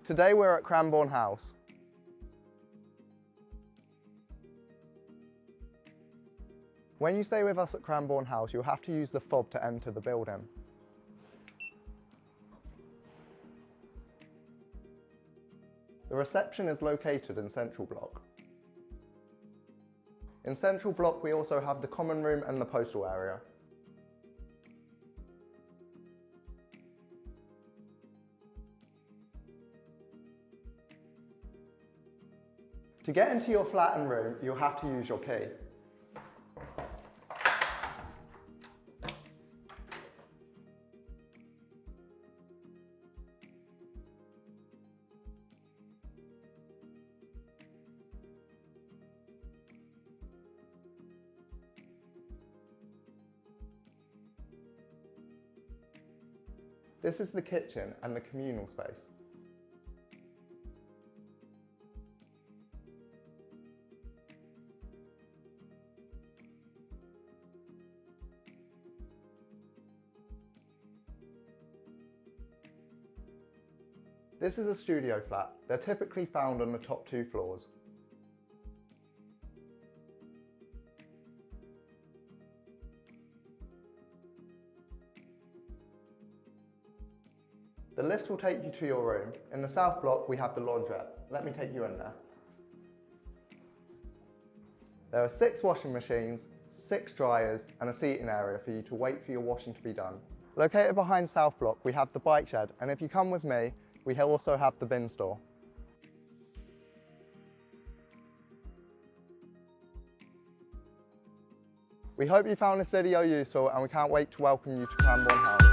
Today we're at Cranborne House. When you stay with us at Cranborne House, you'll have to use the fob to enter the building. The reception is located in Central Block. In Central Block we also have the common room and the postal area. To get into your flat and room, you'll have to use your key. This is the kitchen and the communal space. This is a studio flat. They're typically found on the top 2 floors. The lift will take you to your room. In the south block we have the laundrette. Let me take you in there. There are 6 washing machines, 6 dryers and a seating area for you to wait for your washing to be done. Located behind south block we have the bike shed, and if you come with me we also have the bin store. We hope you found this video useful and we can't wait to welcome you to Cranborne House.